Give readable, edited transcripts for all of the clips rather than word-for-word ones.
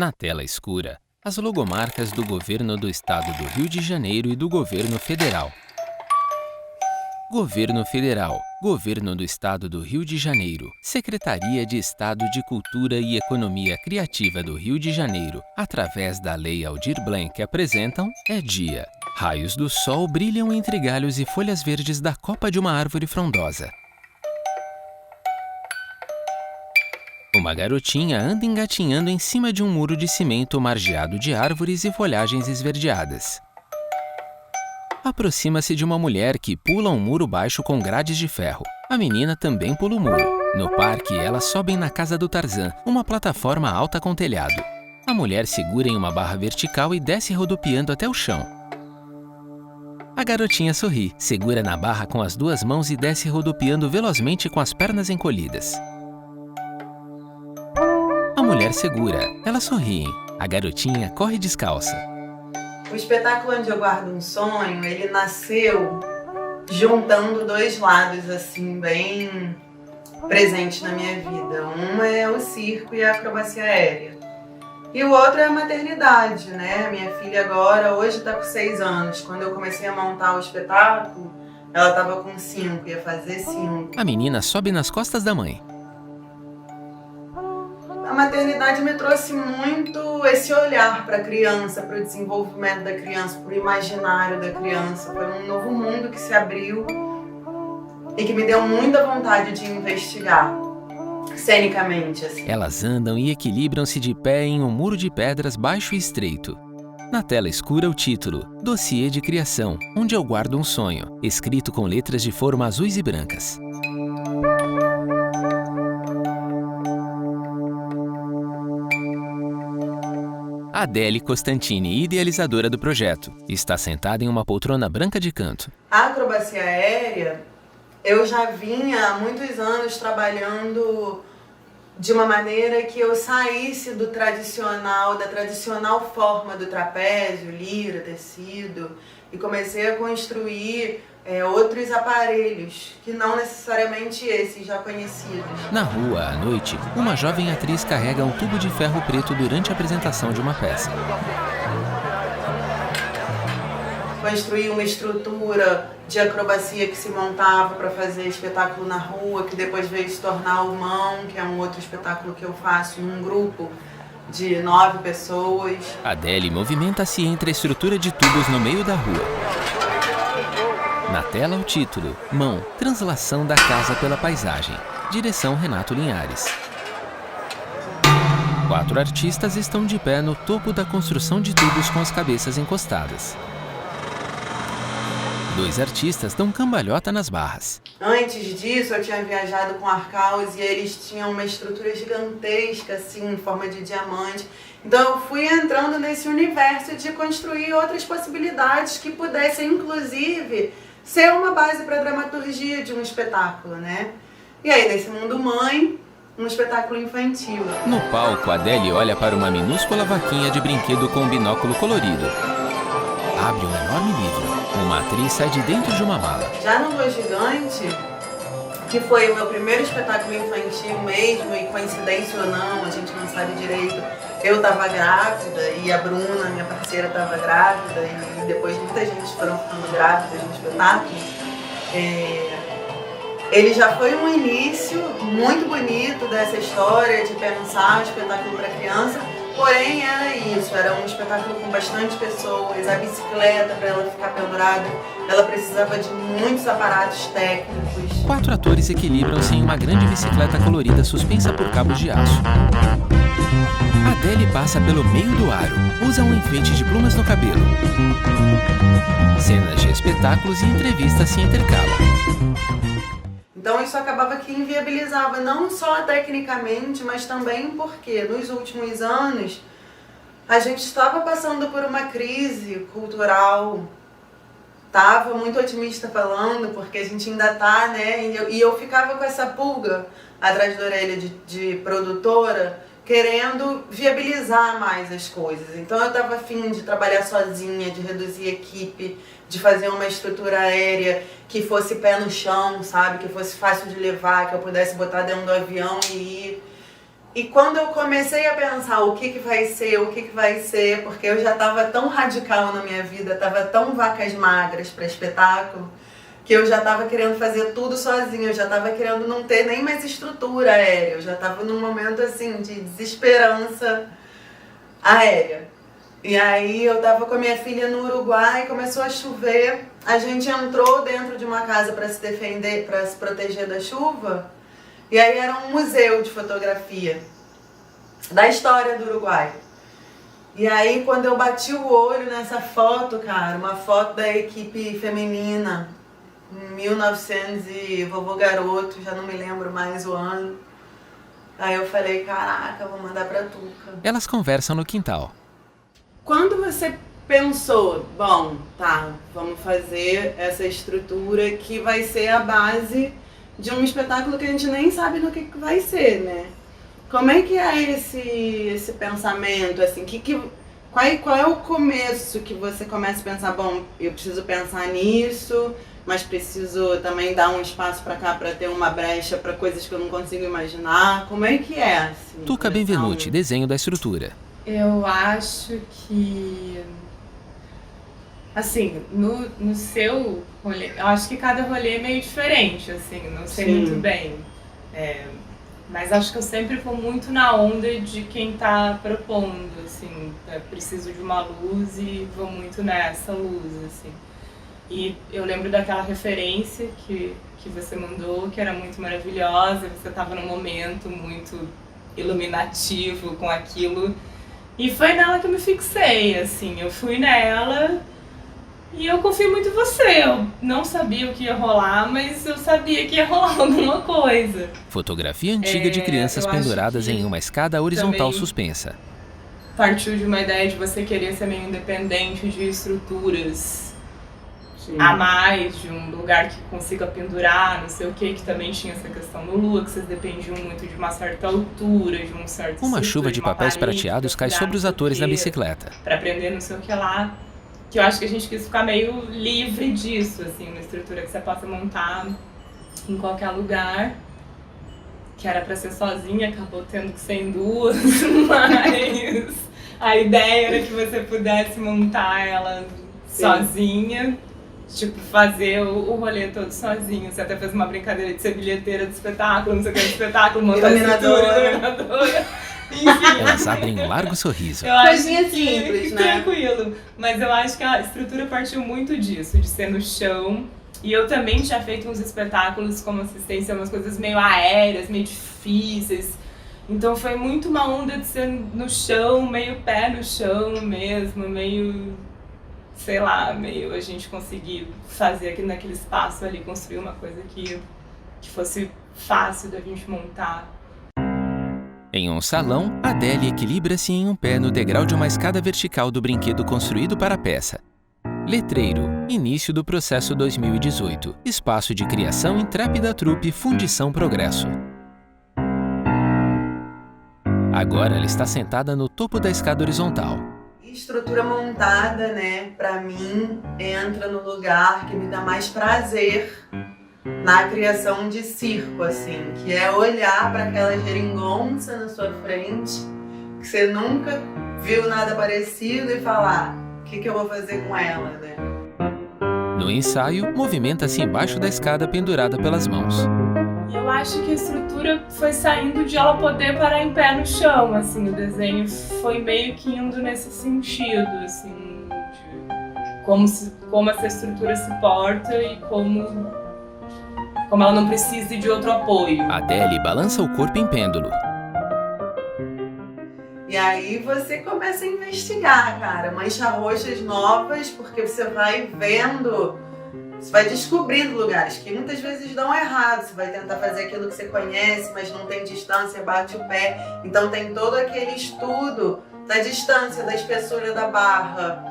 Na tela escura, as logomarcas do Governo do Estado do Rio de Janeiro e do Governo Federal. Governo Federal, Governo do Estado do Rio de Janeiro, Secretaria de Estado de Cultura e Economia Criativa do Rio de Janeiro, através da Lei Aldir Blanc, apresentam É Dia. Raios do sol brilham entre galhos e folhas verdes da copa de uma árvore frondosa. Uma garotinha anda engatinhando em cima de um muro de cimento margeado de árvores e folhagens esverdeadas. Aproxima-se de uma mulher que pula um muro baixo com grades de ferro. A menina também pula o muro. No parque, elas sobem na casa do Tarzan, uma plataforma alta com telhado. A mulher segura em uma barra vertical e desce rodopiando até o chão. A garotinha sorri, segura na barra com as duas mãos e desce rodopiando velozmente com as pernas encolhidas. A mulher segura, elas sorriem. A garotinha corre descalça. O espetáculo Onde Eu Guardo um Sonho, ele nasceu juntando dois lados, assim, bem presentes na minha vida. Uma é o circo e a acrobacia aérea. E o outro é a maternidade, né? Minha filha agora, hoje está com 6 anos. Quando eu comecei a montar o espetáculo, ela estava com 5, ia fazer 5. A menina sobe nas costas da mãe. A maternidade me trouxe muito esse olhar para a criança, para o desenvolvimento da criança, para o imaginário da criança. Foi um novo mundo que se abriu e que me deu muita vontade de investigar, cenicamente, assim. Elas andam e equilibram-se de pé em um muro de pedras baixo e estreito. Na tela escura, o título, Dossiê de Criação, Onde Eu Guardo um Sonho, escrito com letras de forma azuis e brancas. Adele Costantini, idealizadora do projeto, está sentada em uma poltrona branca de canto. A acrobacia aérea, eu já vinha há muitos anos trabalhando de uma maneira que eu saísse do tradicional, da tradicional forma do trapézio, lira, tecido, e comecei a construir outros aparelhos, que não necessariamente esses já conhecidos. Na rua, à noite, uma jovem atriz carrega um tubo de ferro preto durante a apresentação de uma peça. Construí uma estrutura de acrobacia que se montava para fazer espetáculo na rua, que depois veio se tornar o Mão, que é um outro espetáculo que eu faço num grupo de 9 pessoas. Adele movimenta-se entre a estrutura de tubos no meio da rua. Na tela, o título, Mão, translação da casa pela paisagem. Direção Renato Linhares. 4 artistas estão de pé no topo da construção de tubos com as cabeças encostadas. 2 artistas dão cambalhota nas barras. Antes disso, eu tinha viajado com Arcaus e eles tinham uma estrutura gigantesca, assim, em forma de diamante. Então eu fui entrando nesse universo de construir outras possibilidades que pudessem, inclusive, ser uma base para a dramaturgia de um espetáculo, né? E aí, nesse mundo mãe, um espetáculo infantil. No palco, Adele olha para uma minúscula vaquinha de brinquedo com um binóculo colorido. Abre um enorme livro. Uma atriz sai de dentro de uma mala. Já no Lua Gigante, que foi o meu primeiro espetáculo infantil mesmo, e coincidência ou não, a gente não sabe direito, eu estava grávida e a Bruna, minha parceira, estava grávida, e depois muita gente foram ficando grávidas no espetáculo. Ele já foi um início muito bonito dessa história de pensar o espetáculo para criança, porém era isso, era um espetáculo com bastante pessoas, a bicicleta para ela ficar pendurada, ela precisava de muitos aparatos técnicos. 4 atores equilibram-se em uma grande bicicleta colorida suspensa por cabos de aço. Adele passa pelo meio do aro, usa um enfeite de plumas no cabelo. Cenas de espetáculos e entrevistas se intercalam. Então isso acabava que inviabilizava não só tecnicamente, mas também porque nos últimos anos a gente estava passando por uma crise cultural. Estava muito otimista falando, porque a gente ainda está, né? E eu ficava com essa pulga atrás da orelha de produtora, querendo viabilizar mais as coisas. Então eu estava afim de trabalhar sozinha, de reduzir equipe, de fazer uma estrutura aérea que fosse pé no chão, sabe? Que fosse fácil de levar, que eu pudesse botar dentro do avião e ir. E quando eu comecei a pensar o que vai ser, porque eu já estava tão radical na minha vida, estava tão vacas magras para espetáculo, que eu já estava querendo fazer tudo sozinha, eu já estava querendo não ter nem mais estrutura aérea, eu já estava num momento assim de desesperança aérea. E aí eu estava com a minha filha no Uruguai, começou a chover, a gente entrou dentro de uma casa para se defender, para se proteger da chuva, e aí era um museu de fotografia da história do Uruguai. E aí quando eu bati o olho nessa foto, cara, uma foto da equipe feminina, 1900 e vovô garoto, já não me lembro mais o ano. Aí eu falei, caraca, vou mandar pra Tuca. Elas conversam no quintal. Quando você pensou, bom, tá, vamos fazer essa estrutura que vai ser a base de um espetáculo que a gente nem sabe do que vai ser, né? Como é que é esse pensamento, assim, qual é o começo que você começa a pensar, bom, eu preciso pensar nisso, mas preciso também dar um espaço para cá para ter uma brecha para coisas que eu não consigo imaginar. Como é que é? Assim, Tuca Benvenuti, desenho da estrutura. Eu acho que, assim, no seu rolê, eu acho que cada rolê é meio diferente, assim, não sei muito bem. Mas acho que eu sempre vou muito na onda de quem tá propondo, assim, preciso de uma luz e vou muito nessa luz, assim. E eu lembro daquela referência que você mandou, que era muito maravilhosa, você estava num momento muito iluminativo com aquilo. E foi nela que eu me fixei, assim, eu fui nela e eu confio muito em você. Eu não sabia o que ia rolar, mas eu sabia que ia rolar alguma coisa. Fotografia antiga de crianças penduradas em uma escada horizontal suspensa. Partiu de uma ideia de você querer ser meio independente de estruturas a mais, de um lugar que consiga pendurar, não sei o que também tinha essa questão no Lua, que vocês dependiam muito de uma certa altura, de um certo... Uma chuva de papéis prateados cai sobre os atores na bicicleta. Pra aprender não sei o que lá, que eu acho que a gente quis ficar meio livre disso, assim, uma estrutura que você possa montar em qualquer lugar, que era pra ser sozinha, acabou tendo que ser em duas, mas a ideia era que você pudesse montar ela sozinha. Tipo, fazer o rolê todo sozinho. Você até fez uma brincadeira de ser bilheteira do espetáculo, não sei o que do espetáculo, montar iluminadora. Enfim. Elas abrem um largo sorriso. Coisinha simples, né? Tranquilo. Mas eu acho que a estrutura partiu muito disso, de ser no chão. E eu também tinha feito uns espetáculos como assistência, umas coisas meio aéreas, meio difíceis. Então foi muito uma onda de ser no chão, meio pé no chão mesmo, meio... sei lá, meio a gente conseguir fazer aqui naquele espaço ali, construir uma coisa que fosse fácil da gente montar. Em um salão, Adele equilibra-se em um pé no degrau de uma escada vertical do brinquedo construído para a peça. Letreiro, início do processo 2018, espaço de criação intrépida trupe Fundição Progresso. Agora ela está sentada no topo da escada horizontal. Estrutura montada, né, pra mim, entra no lugar que me dá mais prazer na criação de circo, assim, que é olhar para aquela geringonça na sua frente, que você nunca viu nada parecido e falar, o que eu vou fazer com ela, né? No ensaio, movimenta-se embaixo da escada pendurada pelas mãos. Eu acho que a estrutura foi saindo de ela poder parar em pé no chão, assim, o desenho foi meio que indo nesse sentido, assim, de como essa estrutura se porta e como ela não precisa de outro apoio. Adele balança o corpo em pêndulo. E aí você começa a investigar, cara, manchas roxas novas, porque você vai vendo... Você vai descobrindo lugares que muitas vezes dão errado. Você vai tentar fazer aquilo que você conhece, mas não tem distância, bate o pé. Então tem todo aquele estudo da distância, da espessura da barra,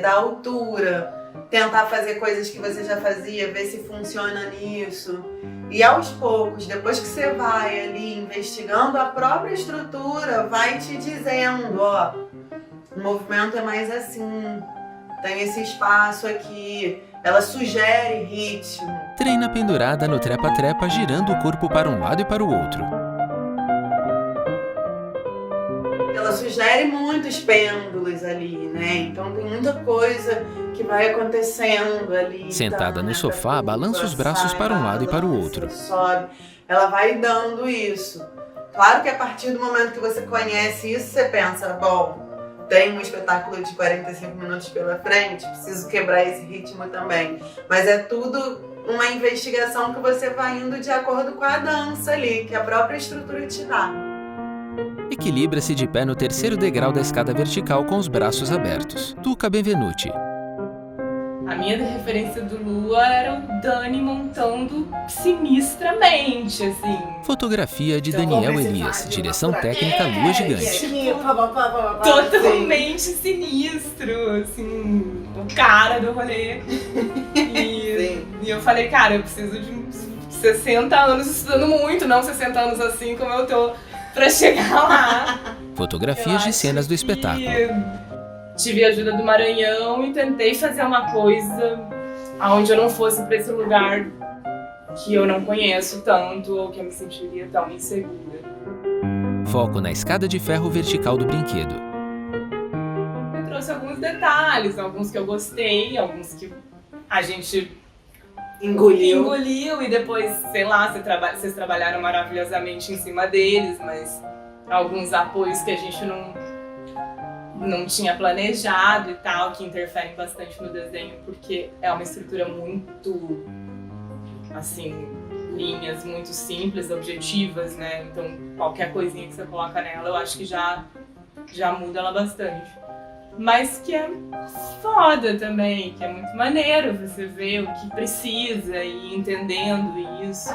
da altura. Tentar fazer coisas que você já fazia, ver se funciona nisso. E aos poucos, depois que você vai ali investigando, a própria estrutura vai te dizendo, ó, o movimento é mais assim, tem esse espaço aqui. Ela sugere ritmo. Treina pendurada no trepa-trepa, girando o corpo para um lado e para o outro. gere muitos pêndulos ali, né? Então tem muita coisa que vai acontecendo ali. Sentada então, no né? sofá, balança os braços Sai, para um lado e para o outro. Sobe. Ela vai dando isso. Claro que a partir do momento que você conhece isso, você pensa, bom, tem um espetáculo de 45 minutos pela frente, preciso quebrar esse ritmo também. Mas é tudo uma investigação que você vai indo de acordo com a dança ali, que a própria estrutura te dá. Equilibra-se de pé no terceiro degrau da escada vertical com os braços abertos. Tuca Benvenuti. A minha referência do Lua era o Dani montando sinistramente, assim. Fotografia de Daniel Elias, direção técnica Lua Gigante. Totalmente sinistro, assim, o cara do rolê. E eu falei, cara, eu preciso de uns 60 anos estudando muito, não 60 anos assim como eu tô, pra chegar lá. Fotografias de cenas do espetáculo. Tive a ajuda do Maranhão e tentei fazer uma coisa onde eu não fosse pra esse lugar que eu não conheço tanto ou que eu me sentiria tão insegura. Foco na escada de ferro vertical do brinquedo. Eu trouxe alguns detalhes, alguns que eu gostei, alguns que a gente engoliu e depois, sei lá, vocês trabalharam maravilhosamente em cima deles, mas alguns apoios que a gente não tinha planejado e tal, que interferem bastante no desenho, porque é uma estrutura muito, assim, linhas muito simples, objetivas, né? Então, qualquer coisinha que você coloca nela, eu acho que já muda ela bastante. Mas que é foda também, que é muito maneiro você ver o que precisa e ir entendendo isso.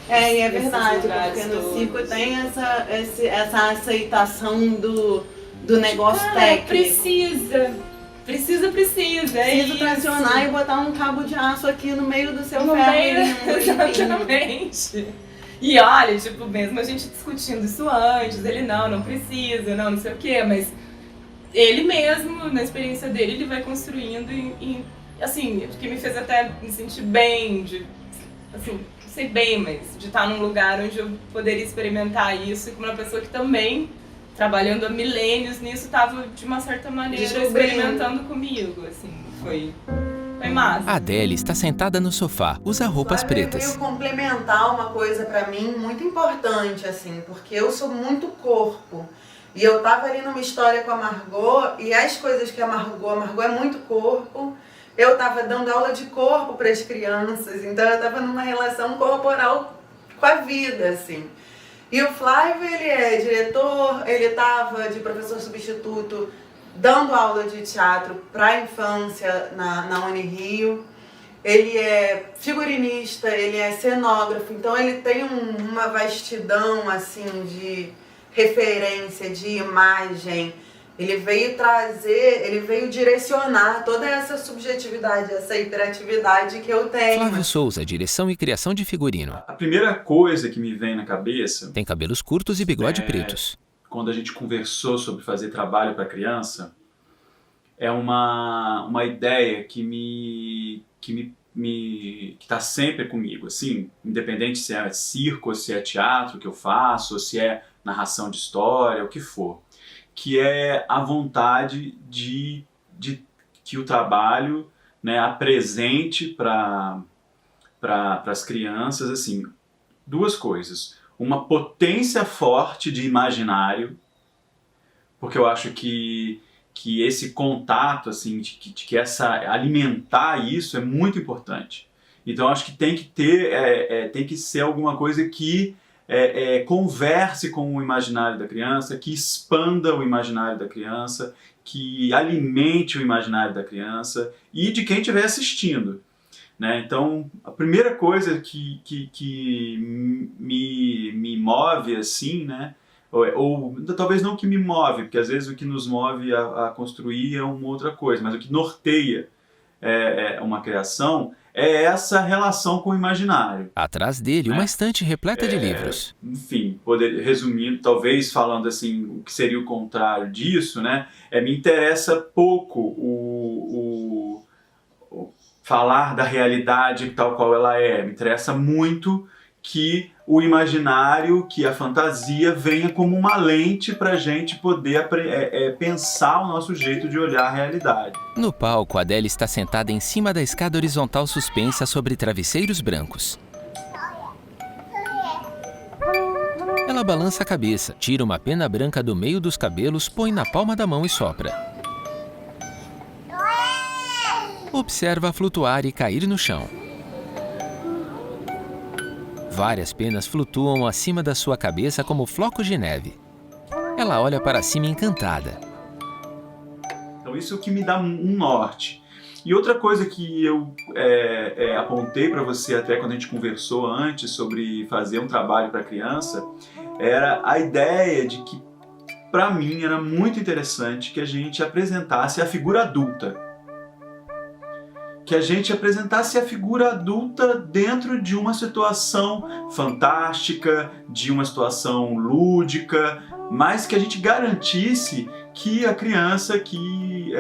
E é verdade, porque no circo tem essa aceitação do negócio técnico. Precisa. Preciso tracionar e botar um cabo de aço aqui no meio do seu ferro. Exatamente. E olha, tipo, mesmo a gente discutindo isso antes, ele não precisa, não sei o quê, mas ele mesmo, na experiência dele, ele vai construindo e assim, o que me fez até me sentir bem, assim, não sei bem, mas de estar num lugar onde eu poderia experimentar isso e como uma pessoa que também, trabalhando há milênios nisso, estava de uma certa maneira experimentando comigo, assim, foi massa. A Adele está sentada no sofá, usa roupas pretas. Veio complementar uma coisa pra mim muito importante, assim, porque eu sou muito corpo. E eu tava ali numa história com a Margot, e as coisas que a Margot é muito corpo. Eu tava dando aula de corpo para as crianças, então eu tava numa relação corporal com a vida, assim. E o Flávio, ele é diretor, ele tava de professor substituto dando aula de teatro para infância na Unirio. Ele é figurinista, ele é cenógrafo, então ele tem uma vastidão assim de referência, de imagem. Ele veio direcionar toda essa subjetividade, essa hiperatividade que eu tenho. Flávio Souza, direção e criação de figurino. A primeira coisa que me vem na cabeça... Tem cabelos curtos e bigode pretos. Quando a gente conversou sobre fazer trabalho para criança, é uma ideia que está sempre comigo, assim, independente se é circo, ou se é teatro que eu faço, ou se é narração de história, o que for, que é a vontade de que o trabalho, né, apresente para as crianças, assim, duas coisas. Uma potência forte de imaginário, porque eu acho que esse contato, assim, de que alimentar isso é muito importante. Então eu acho que tem que ter, tem que ser alguma coisa que converse com o imaginário da criança, que expanda o imaginário da criança, que alimente o imaginário da criança e de quem estiver assistindo, né? Então, a primeira coisa que me move, assim, né? Ou talvez não que me move, porque às vezes o que nos move a construir é uma outra coisa, mas o que norteia uma criação é essa relação com o imaginário. Atrás dele, uma estante repleta de livros. Enfim, resumindo, talvez falando assim, o que seria o contrário disso, né? Me interessa pouco o falar da realidade tal qual ela é. Me interessa muito que o imaginário, que a fantasia venha como uma lente para a gente poder pensar o nosso jeito de olhar a realidade. No palco, Adele está sentada em cima da escada horizontal suspensa sobre travesseiros brancos. Ela balança a cabeça, tira uma pena branca do meio dos cabelos, põe na palma da mão e sopra. Observa flutuar e cair no chão. Várias penas flutuam acima da sua cabeça como flocos de neve. Ela olha para cima encantada. Então isso é o que me dá um norte. E outra coisa que eu apontei para você até quando a gente conversou antes sobre fazer um trabalho para criança, era a ideia de que, para mim, era muito interessante que a gente apresentasse a figura adulta. Que a gente apresentasse a figura adulta dentro de uma situação fantástica, de uma situação lúdica, mas que a gente garantisse que a criança, que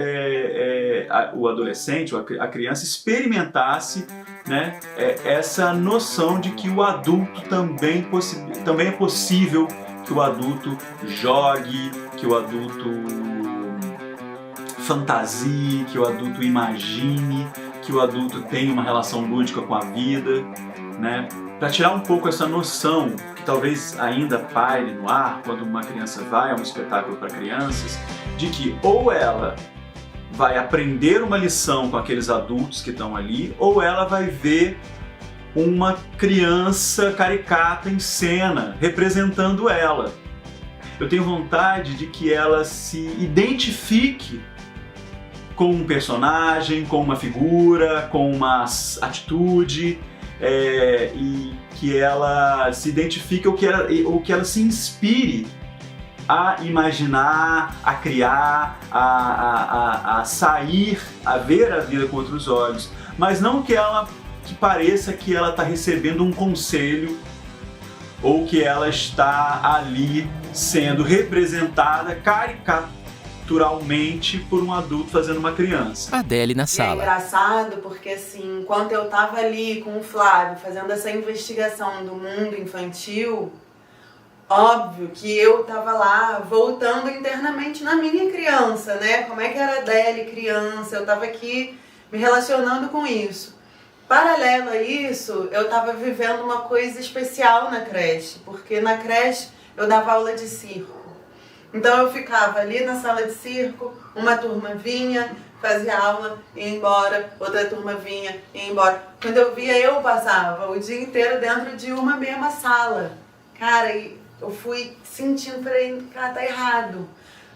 o adolescente, a criança experimentasse, né, essa noção de que o adulto também é possível, que o adulto jogue, que o adulto fantasie, que o adulto imagine, que o adulto tenha uma relação lúdica com a vida, né? Para tirar um pouco essa noção que talvez ainda paire no ar quando uma criança vai a um espetáculo para crianças, de que ou ela vai aprender uma lição com aqueles adultos que estão ali, ou ela vai ver uma criança caricata em cena, representando ela. Eu tenho vontade de que ela se identifique com um personagem, com uma figura, com uma atitude, e que ela se identifique ou que ela se inspire a imaginar, a criar, a sair, a ver a vida com outros olhos, mas não que pareça que ela está recebendo um conselho ou que ela está ali sendo representada caricaturalmente por um adulto fazendo uma criança. Adele na sala. E é engraçado porque, assim, enquanto eu tava ali com o Flávio fazendo essa investigação do mundo infantil, óbvio que eu tava lá voltando internamente na minha criança, né? Como é que era a Adele criança? Eu tava aqui me relacionando com isso. Paralelo a isso, eu tava vivendo uma coisa especial na creche, porque na creche eu dava aula de circo. Então eu ficava ali na sala de circo, uma turma vinha, fazia aula, ia embora, outra turma vinha, ia embora. Quando eu via, eu passava o dia inteiro dentro de uma mesma sala. Cara, e eu fui sentindo, falei, cara, tá errado,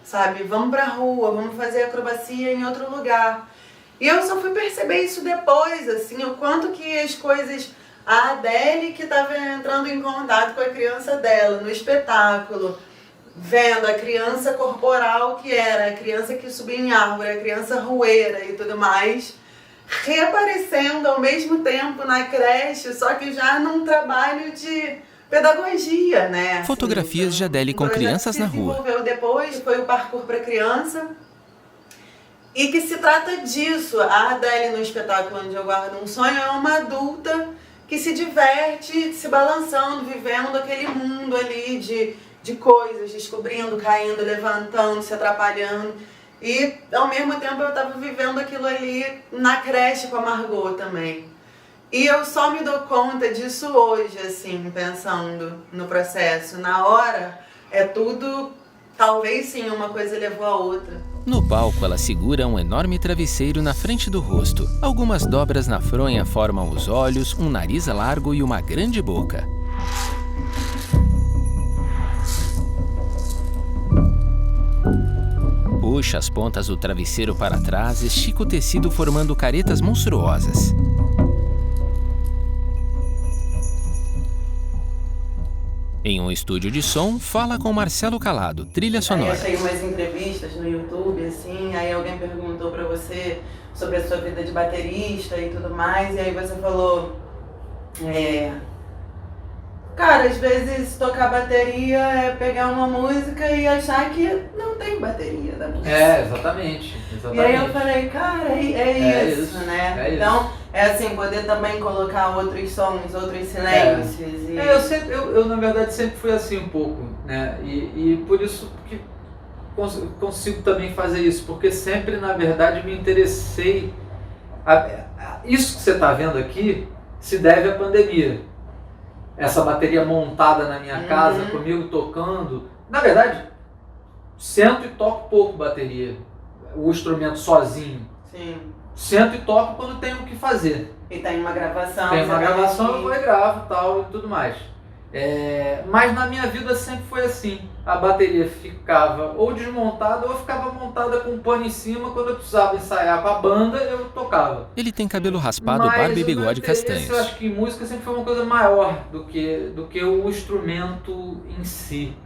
sabe? Vamos pra rua, vamos fazer acrobacia em outro lugar. E eu só fui perceber isso depois, assim, o quanto que as coisas... A Adele que estava entrando em contato com a criança dela no espetáculo, vendo a criança corporal que era, a criança que subia em árvore, a criança rueira e tudo mais, reaparecendo ao mesmo tempo na creche, só que já num trabalho de pedagogia, né? Assim, Fotografias de Adele com crianças na rua. Que se desenvolveu depois foi o Parkour para Criança, e que se trata disso. A Adele no espetáculo Onde Eu Guardo um Sonho é uma adulta que se diverte se balançando, vivendo aquele mundo ali de coisas, descobrindo, caindo, levantando, se atrapalhando. E ao mesmo tempo eu estava vivendo aquilo ali na creche com a Margot também. E eu só me dou conta disso hoje, assim, pensando no processo. Na hora, é tudo, talvez sim, uma coisa levou a outra. No palco, ela segura um enorme travesseiro na frente do rosto. Algumas dobras na fronha formam os olhos, um nariz largo e uma grande boca. Puxa as pontas do travesseiro para trás, estica o tecido formando caretas monstruosas. Em um estúdio de som, fala com Marcelo Calado, trilha sonora. Aí eu achei umas entrevistas no YouTube, assim, aí alguém perguntou pra você sobre a sua vida de baterista e tudo mais, e aí você falou, Cara, às vezes tocar bateria é pegar uma música e achar que não tem bateria da música. Exatamente. E aí eu falei, cara, é isso, né? É então, é assim, poder também colocar outros sons, outros silêncios. Eu na verdade sempre fui assim um pouco, né? E por isso que consigo também fazer isso, porque sempre na verdade me interessei. Isso que você está vendo aqui se deve à pandemia. Essa bateria montada na minha casa, comigo tocando. Na verdade, sento e toco pouco bateria, o instrumento sozinho. Sim. Sento e toco quando tenho o que fazer. E tem uma gravação. Tem uma gravação, eu vou e gravo tal e tudo mais. Mas na minha vida sempre foi assim. A bateria ficava ou desmontada ou ficava montada com um pano em cima. Quando eu precisava ensaiar com a banda, eu tocava. Ele tem cabelo raspado, Mas barba e bigode castanhos. Eu acho que música sempre foi uma coisa maior do que o instrumento em si.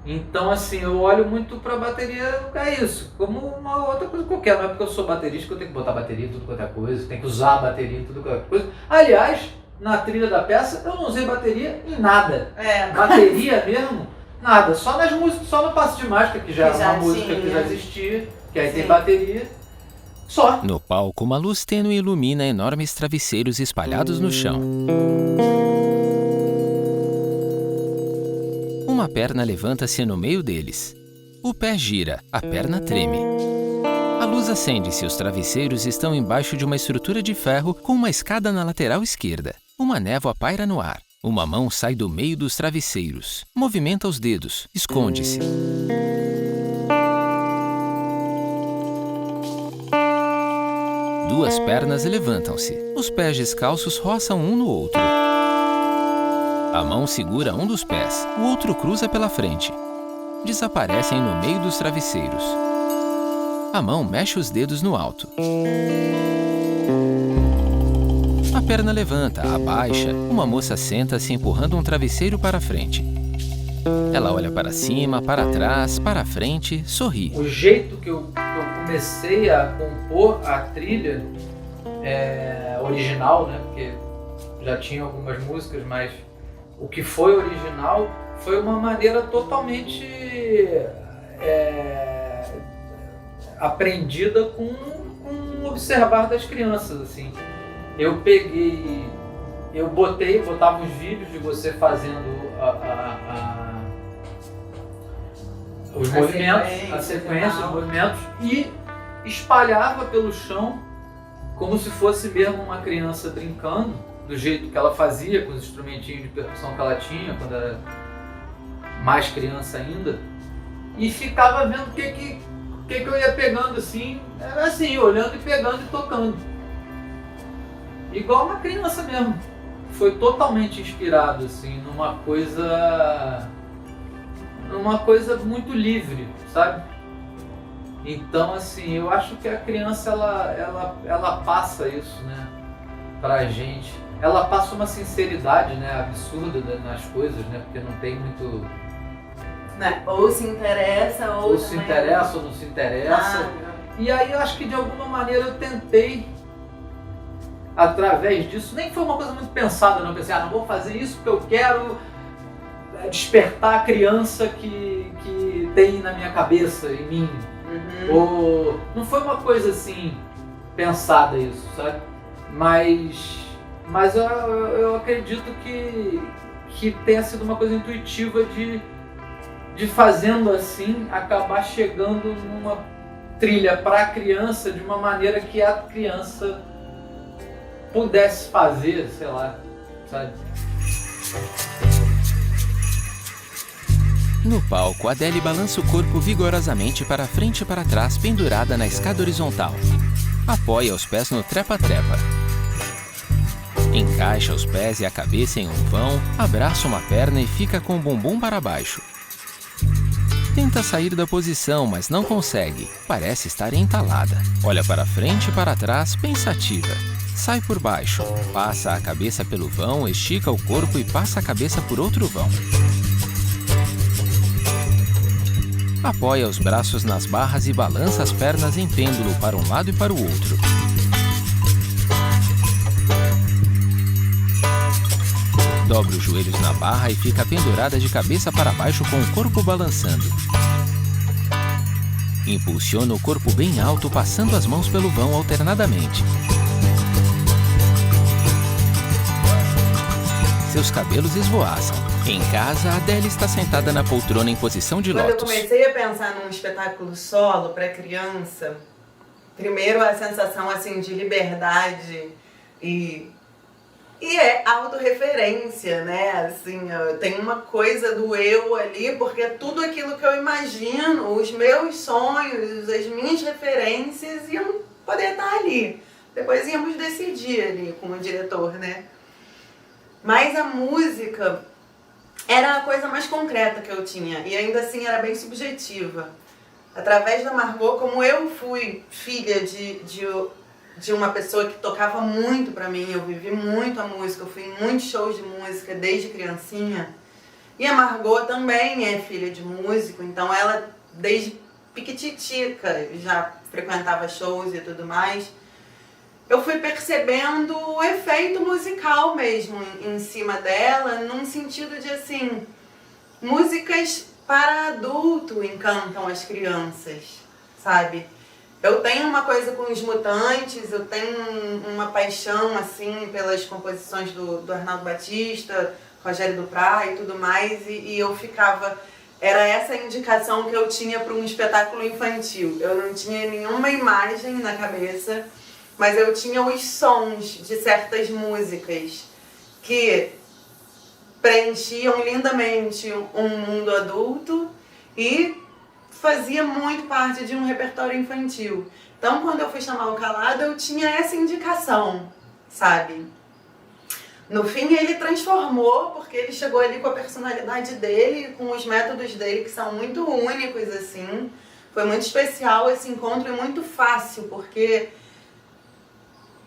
Então, assim, eu olho muito pra bateria, é isso, como uma outra coisa qualquer. Não é porque eu sou baterista que eu tenho que botar bateria em tudo quanto é coisa, tenho que usar a bateria em tudo quanto é coisa. Aliás, na trilha da peça, eu não usei bateria em nada. Bateria mesmo, nada. Só nas músicas, só no Passo de Mágica, que já é uma música que já existia, que aí tem bateria. Só. No palco, uma luz tênue ilumina enormes travesseiros espalhados no chão. Uma perna levanta-se no meio deles. O pé gira, a perna treme. A luz acende-se e os travesseiros estão embaixo de uma estrutura de ferro com uma escada na lateral esquerda. Uma névoa paira no ar. Uma mão sai do meio dos travesseiros. Movimenta os dedos. Esconde-se. Duas pernas levantam-se. Os pés descalços roçam um no outro. A mão segura um dos pés, o outro cruza pela frente. Desaparecem no meio dos travesseiros. A mão mexe os dedos no alto. A perna levanta, abaixa. Uma moça senta-se empurrando um travesseiro para a frente. Ela olha para cima, para trás, para a frente, sorri. O jeito que eu comecei a compor a trilha original, né? Porque já tinha algumas músicas, mas o que foi original foi uma maneira totalmente aprendida com o observar das crianças, assim. Eu botava os vídeos de você fazendo os movimentos, a sequência, os movimentos, e espalhava pelo chão como se fosse mesmo uma criança brincando, do jeito que ela fazia, com os instrumentinhos de percussão que ela tinha, quando era mais criança ainda, e ficava vendo o que eu ia pegando assim, era assim, olhando e pegando e tocando. Igual uma criança mesmo. Foi totalmente inspirado assim, numa coisa muito livre, sabe? Então, assim, eu acho que a criança, ela passa isso, né, pra gente. Ela passa uma sinceridade, né, absurda nas coisas, né, porque não tem muito... Né? Ou se interessa, ou se interessa ou não se interessa. E aí eu acho que de alguma maneira eu tentei, através disso, nem foi uma coisa muito pensada, não. Eu pensei, não vou fazer isso porque eu quero despertar a criança que tem na minha cabeça, em mim. Ou não foi uma coisa assim pensada isso, sabe? Mas eu acredito que tenha sido uma coisa intuitiva de fazendo assim acabar chegando numa trilha para a criança de uma maneira que a criança pudesse fazer, sei lá, sabe? No palco, Adele balança o corpo vigorosamente para frente e para trás, pendurada na escada horizontal. Apoia os pés no trepa-trepa. Encaixa os pés e a cabeça em um vão, abraça uma perna e fica com o bumbum para baixo. Tenta sair da posição, mas não consegue. Parece estar entalada. Olha para frente e para trás, pensativa. Sai por baixo, passa a cabeça pelo vão, estica o corpo e passa a cabeça por outro vão. Apoia os braços nas barras e balança as pernas em pêndulo para um lado e para o outro. Dobra os joelhos na barra e fica pendurada de cabeça para baixo com o corpo balançando. Impulsiona o corpo bem alto, passando as mãos pelo vão alternadamente. Seus cabelos esvoaçam. Em casa, Adele está sentada na poltrona em posição de lótus. Quando eu comecei a pensar num espetáculo solo para criança, primeiro a sensação assim de liberdade e é autorreferência, né? Assim, tem uma coisa do eu ali, porque é tudo aquilo que eu imagino, os meus sonhos, as minhas referências iam poder estar ali. Depois íamos decidir ali com o diretor, né? Mas a música era a coisa mais concreta que eu tinha e ainda assim era bem subjetiva. Através da Margot, como eu fui filha de uma pessoa que tocava muito pra mim, eu vivi muito a música, eu fui em muitos shows de música desde criancinha. E a Margot também é filha de músico, então ela desde piquititica já frequentava shows e tudo mais. Eu fui percebendo o efeito musical mesmo em cima dela, num sentido de assim, músicas para adulto encantam as crianças, sabe? Eu tenho uma coisa com os Mutantes, eu tenho uma paixão assim pelas composições do Arnaldo Batista, Rogério Duprat e tudo mais, e eu ficava... Era essa a indicação que eu tinha para um espetáculo infantil. Eu não tinha nenhuma imagem na cabeça, mas eu tinha os sons de certas músicas que preenchiam lindamente um mundo adulto e fazia muito parte de um repertório infantil. Então, quando eu fui chamar o Calado, eu tinha essa indicação, sabe? No fim, ele transformou, porque ele chegou ali com a personalidade dele, com os métodos dele, que são muito únicos, assim. Foi muito especial esse encontro e muito fácil, porque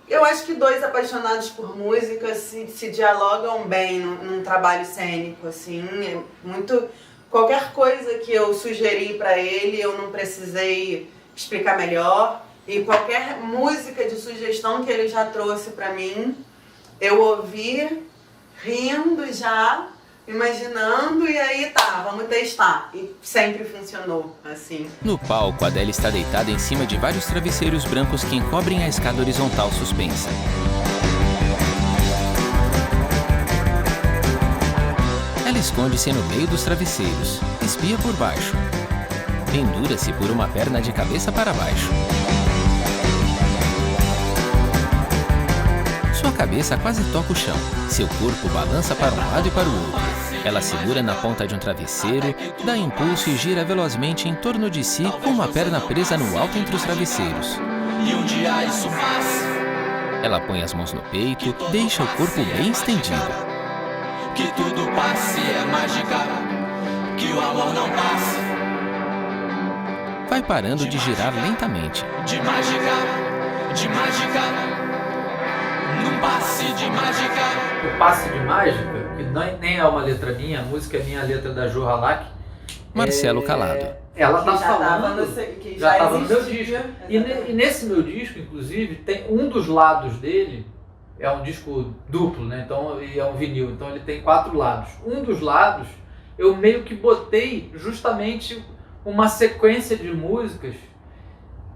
eu acho que dois apaixonados por música se dialogam bem num trabalho cênico, assim. É muito... Qualquer coisa que eu sugeri para ele, eu não precisei explicar melhor. E qualquer música de sugestão que ele já trouxe para mim, eu ouvi, rindo já, imaginando, e aí tá, vamos testar. E sempre funcionou, assim. No palco, Adele está deitada em cima de vários travesseiros brancos que encobrem a escada horizontal suspensa. Ela esconde-se no meio dos travesseiros, espia por baixo. Pendura-se por uma perna de cabeça para baixo. Sua cabeça quase toca o chão. Seu corpo balança para um lado e para o outro. Ela segura na ponta de um travesseiro, dá impulso e gira velozmente em torno de si com uma perna presa no alto entre os travesseiros. E um dia isso passa. Ela põe as mãos no peito, deixa o corpo bem estendido. Que tudo passe é mágica, que o amor não passe. Vai parando de girar lentamente. De mágica, num passe de mágica. O Passe de Mágica, que nem é uma letra minha, a música é minha, letra da Jo Halak. Marcelo Calado. Ela tá Que já falando... que já estava no meu existia. disco. E nesse meu disco, inclusive, tem um dos lados dele, é um disco duplo, né? Então, e é um vinil, então ele tem 4 lados. Um dos lados, eu meio que botei justamente uma sequência de músicas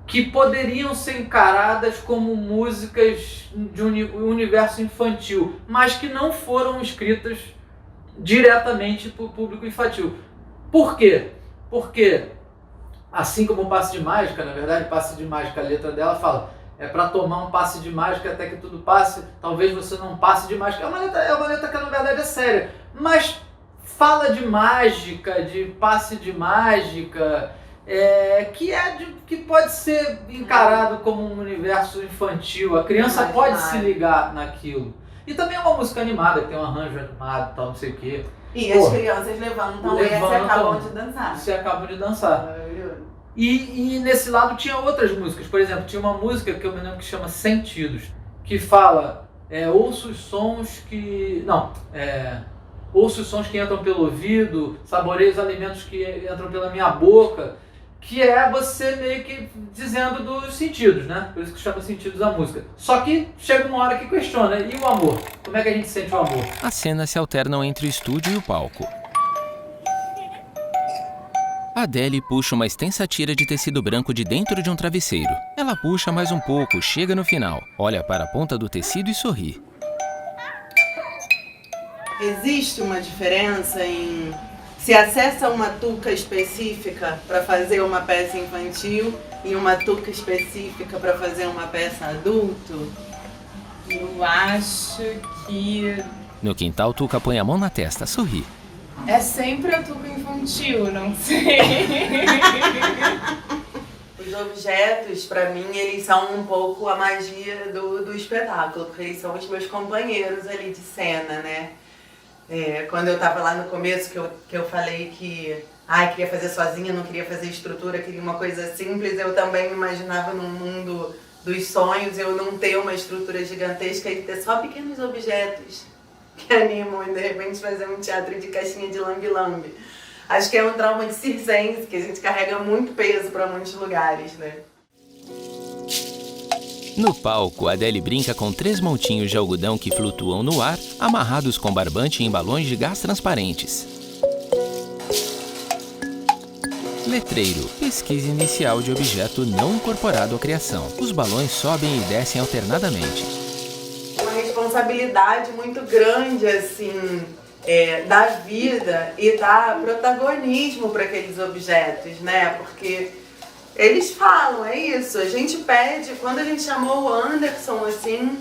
que poderiam ser encaradas como músicas de um universo infantil, mas que não foram escritas diretamente para o público infantil. Por quê? Porque, assim como o Passe de Mágica, na verdade, Passe de Mágica, a letra dela fala: é para tomar um passe de mágica até que tudo passe, talvez você não passe de mágica. É uma letra que na verdade é séria, mas fala de mágica, de passe de mágica, que pode ser encarado como um universo infantil. A criança pode se ligar naquilo. E também é uma música animada, que tem um arranjo animado, tal, não sei o quê. E as crianças levantam e se acabam de dançar. Se acabam de dançar. Maravilhoso. E nesse lado tinha outras músicas. Por exemplo, tinha uma música que eu me lembro que chama Sentidos, que fala, ouço os sons que... ouço os sons que entram pelo ouvido, saboreio os alimentos que entram pela minha boca, que é você meio que dizendo dos sentidos, né? Por isso que chama sentidos a música. Só que chega uma hora que questiona, e o amor? Como é que a gente sente o amor? As cenas se alternam entre o estúdio e o palco. Adele puxa uma extensa tira de tecido branco de dentro de um travesseiro. Ela puxa mais um pouco, chega no final, olha para a ponta do tecido e sorri. Existe uma diferença em se acessa uma touca específica para fazer uma peça infantil e uma touca específica para fazer uma peça adulto? Eu acho que No quintal, Tuca põe a mão na testa, sorri. é sempre a tuca infantil, não sei. Os objetos, para mim, eles são um pouco a magia do espetáculo, porque eles são os meus companheiros ali de cena, né? Quando eu tava lá no começo, que eu falei que queria fazer sozinha, não queria fazer estrutura, queria uma coisa simples, eu também me imaginava num mundo dos sonhos, eu não ter uma estrutura gigantesca e ter só pequenos objetos que animam e de repente fazer um teatro de caixinha de lambe-lambe. Acho que é um trauma de circense, que a gente carrega muito peso para muitos lugares, né? No palco, Adele brinca com 3 montinhos de algodão que flutuam no ar, amarrados com barbante em balões de gás transparentes. Letreiro, pesquisa inicial de objeto não incorporado à criação. Os balões sobem e descem alternadamente. Uma responsabilidade muito grande, assim, da vida e dar protagonismo para aqueles objetos, né? Porque eles falam, é isso, a gente pede, quando a gente chamou o Anderson, assim,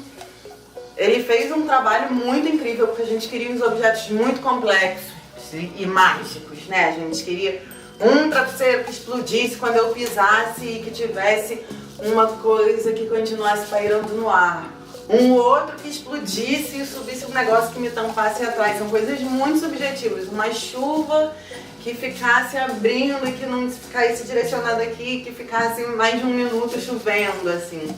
ele fez um trabalho muito incrível, porque a gente queria uns objetos muito complexos e mágicos, né? A gente queria um travesseiro que explodisse quando eu pisasse e que tivesse uma coisa que continuasse pairando no ar. Um outro que explodisse e subisse um negócio que me tampasse atrás. São coisas muito subjetivas. Uma chuva que ficasse abrindo e que não ficasse direcionada aqui, que ficasse mais de 1 minuto chovendo, assim.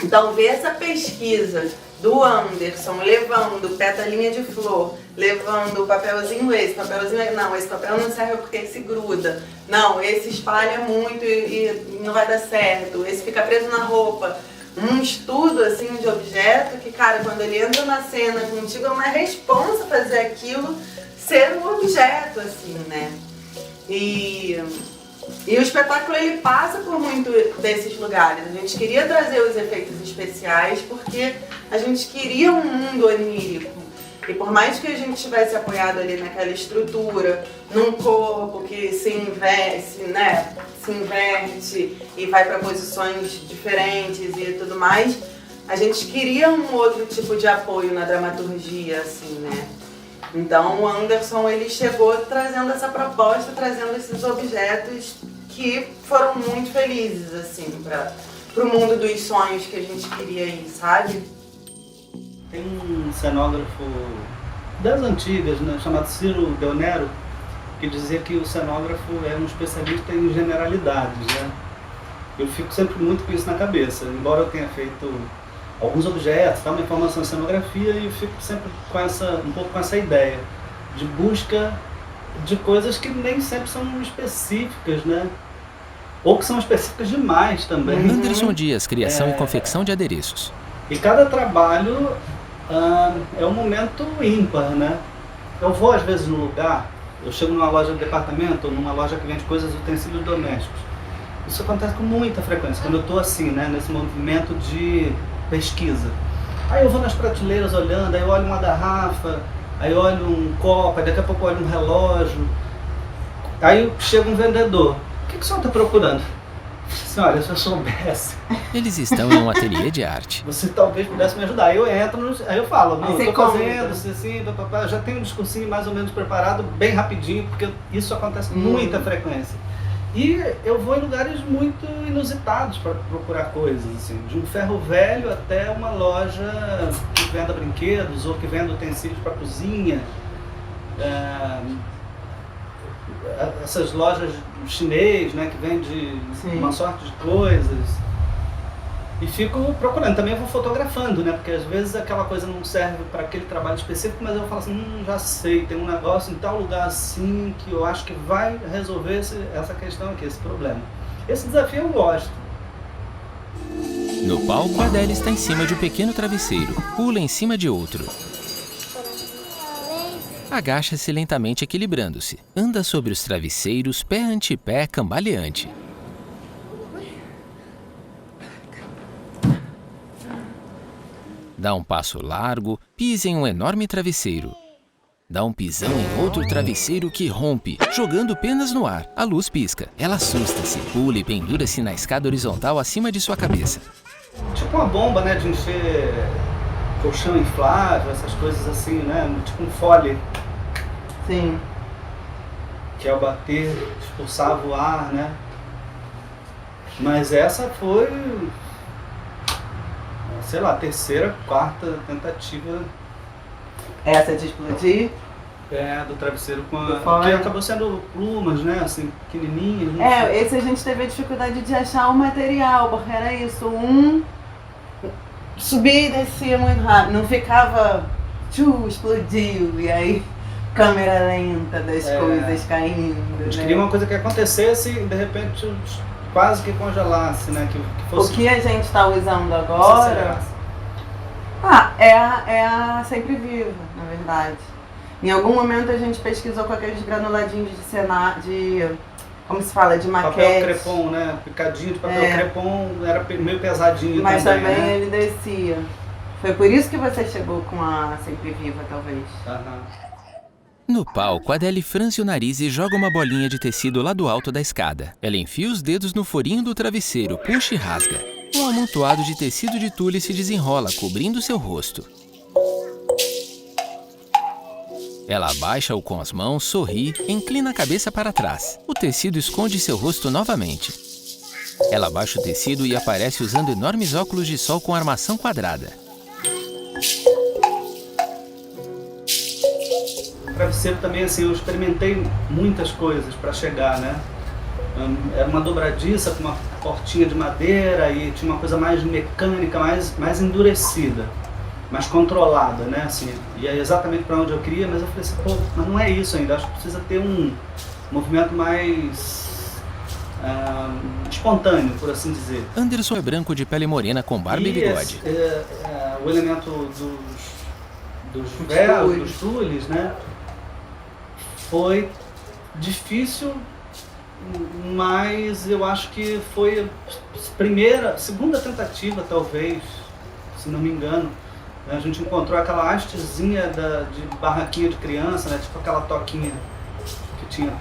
Então, ver essa pesquisa do Anderson levando petalinha de flor, levando o papelzinho esse papelzinho, não, esse papel não serve porque se gruda, não, esse espalha muito e não vai dar certo, esse fica preso na roupa. Um estudo, assim, de objeto que, cara, quando ele entra na cena contigo, é uma responsa fazer aquilo ser um objeto, assim, né? E o espetáculo, ele passa por muito desses lugares. A gente queria trazer os efeitos especiais porque a gente queria um mundo onírico. E por mais que a gente tivesse apoiado ali naquela estrutura, num corpo que se inverte, né? Se inverte e vai para posições diferentes e tudo mais, a gente queria um outro tipo de apoio na dramaturgia, assim, né? Então o Anderson, ele chegou trazendo essa proposta, trazendo esses objetos que foram muito felizes, assim, pro mundo dos sonhos que a gente queria ir, sabe? Tem um cenógrafo das antigas, né, chamado Ciro Deonero, que dizia que o cenógrafo é um especialista em generalidades, né? Eu fico sempre muito com isso na cabeça, embora eu tenha feito alguns objetos, uma formação em cenografia, e eu fico sempre com um pouco com essa ideia de busca de coisas que nem sempre são específicas, né? Ou que são específicas demais também. Anderson Dias, criação e confecção de adereços. E cada trabalho é um momento ímpar, né? Eu vou às vezes num lugar, eu chego numa loja de departamento ou numa loja que vende coisas, utensílios domésticos. Isso acontece com muita frequência, quando eu estou assim, né, nesse movimento de pesquisa. Aí eu vou nas prateleiras olhando, aí eu olho uma garrafa, aí eu olho um copo, aí daqui a pouco eu olho um relógio. Aí chega um vendedor. O que o senhor está procurando? Assim, olha, se eu soubesse. Eles estão em um ateliê de arte. Você talvez pudesse me ajudar. Aí eu entro, aí eu falo, não, eu tô conta. fazendo, assim, já tenho um discursinho mais ou menos preparado, bem rapidinho, porque isso acontece com muita frequência. E eu vou em lugares muito inusitados para procurar coisas, assim, de um ferro velho até uma loja que venda brinquedos ou que venda utensílios para cozinha. Essas lojas chinês, né, que vende uma sorte de coisas. E fico procurando, também vou fotografando, né? Porque às vezes aquela coisa não serve para aquele trabalho específico, mas eu falo assim, já sei, tem um negócio em tal lugar assim que eu acho que vai resolver essa questão aqui, esse problema. Esse desafio eu gosto. No palco, a Adele está em cima de um pequeno travesseiro, pula em cima de outro. Agacha-se lentamente equilibrando-se, anda sobre os travesseiros, pé ante pé, cambaleante. Dá um passo largo, pisa em um enorme travesseiro. Dá um pisão em outro travesseiro que rompe, jogando penas no ar. A luz pisca. Ela assusta-se, pula e pendura-se na escada horizontal acima de sua cabeça. Tipo uma bomba, né? De encher colchão inflável, essas coisas assim, né? Tipo um fole. Sim. Que ao bater expulsava o ar, né? Mas essa foi, sei lá, terceira, quarta tentativa. Essa de explodir? Do travesseiro com que acabou sendo plumas, né? Assim, pequenininhas. Esse a gente teve a dificuldade de achar o material, porque era isso, subia e descia muito rápido, não ficava, explodiu, e aí câmera lenta das coisas caindo. A gente né? queria uma coisa que acontecesse e de repente quase que congelasse, né? Que fosse... O que a gente está usando agora é a Sempre Viva, na verdade. Em algum momento a gente pesquisou com aqueles granuladinhos de como se fala, de maquete. Papel crepom, né? Picadinho de papel crepom, era meio pesadinho mas também né? ele descia. Foi por isso que você chegou com a Sempre Viva, talvez. No palco, Adele franze o nariz e joga uma bolinha de tecido lá do alto da escada. Ela enfia os dedos no furinho do travesseiro, puxa e rasga. Um amontoado de tecido de tule se desenrola, cobrindo seu rosto. Ela abaixa-o com as mãos, sorri, inclina a cabeça para trás. O tecido esconde seu rosto novamente. Ela abaixa o tecido e aparece usando enormes óculos de sol com armação quadrada. Travesseiro também, assim, eu experimentei muitas coisas para chegar, né? Era uma dobradiça com uma portinha de madeira e tinha uma coisa mais mecânica, mais endurecida, mais controlada, né? Assim, e é exatamente para onde eu queria, mas eu falei assim, pô, mas não é isso ainda, acho que precisa ter um movimento mais espontâneo, por assim dizer. Anderson é branco de pele morena com barba e bigode. O elemento dos véus, dos tules, né? Foi difícil, mas eu acho que foi a segunda tentativa, talvez, se não me engano. A gente encontrou aquela hastezinha de barraquinha de criança, né? Tipo aquela toquinha que tinha.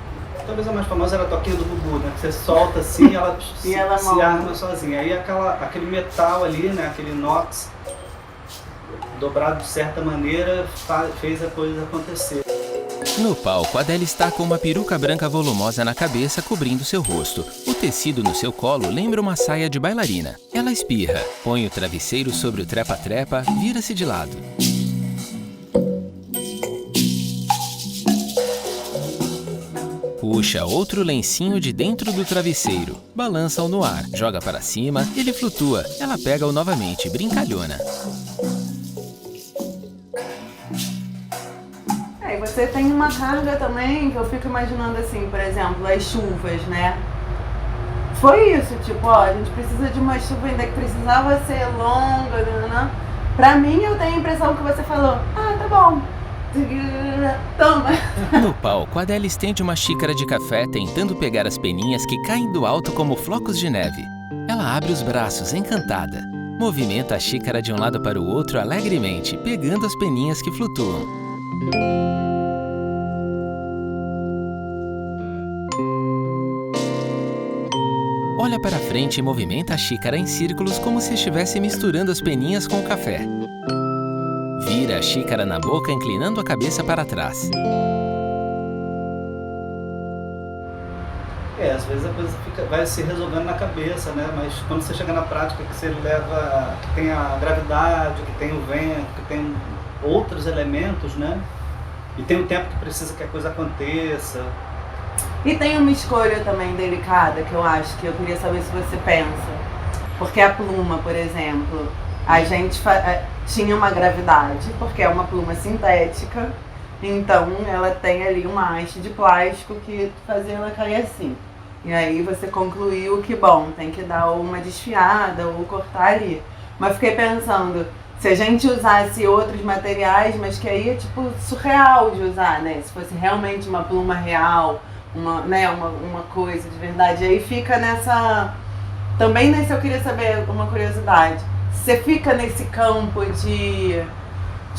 Talvez a mais famosa era a toquinha do Gugu, né? Que você solta assim e ela se arma sozinha. Aí aquele metal ali, né? Aquele inox dobrado de certa maneira fez a coisa acontecer. No palco, Adele está com uma peruca branca volumosa na cabeça cobrindo seu rosto. O tecido no seu colo lembra uma saia de bailarina. Ela espirra, põe o travesseiro sobre o trepa-trepa, vira-se de lado. Puxa outro lencinho de dentro do travesseiro, balança-o no ar, joga para cima, ele flutua. Ela pega-o novamente, brincalhona. E você tem uma carga também, que eu fico imaginando assim, por exemplo, as chuvas, né? Foi isso, tipo, a gente precisa de uma chuva ainda que precisava ser longa, né? Pra mim, eu tenho a impressão que você falou, tá bom, toma. No palco, Adele estende uma xícara de café tentando pegar as peninhas que caem do alto como flocos de neve. Ela abre os braços, encantada. Movimenta a xícara de um lado para o outro alegremente, pegando as peninhas que flutuam. Olha para frente e movimenta a xícara em círculos como se estivesse misturando as peninhas com o café. Vira a xícara na boca, inclinando a cabeça para trás. Às vezes a coisa vai se resolvendo na cabeça, né? Mas quando você chega na prática, que você leva, que tem a gravidade, que tem o vento, que tem outros elementos, né? E tem o tempo que precisa que a coisa aconteça. E tem uma escolha também delicada que eu acho que eu queria saber se você pensa. Porque a pluma, por exemplo, a gente tinha uma gravidade, porque é uma pluma sintética, então ela tem ali uma haste de plástico que fazia ela cair assim. E aí você concluiu que, bom, tem que dar uma desfiada ou cortar ali. Mas fiquei pensando, se a gente usasse outros materiais, mas que aí é tipo surreal de usar, né? Se fosse realmente uma pluma real, uma coisa de verdade. Aí fica nessa... Também nesse eu queria saber uma curiosidade. Você fica nesse campo de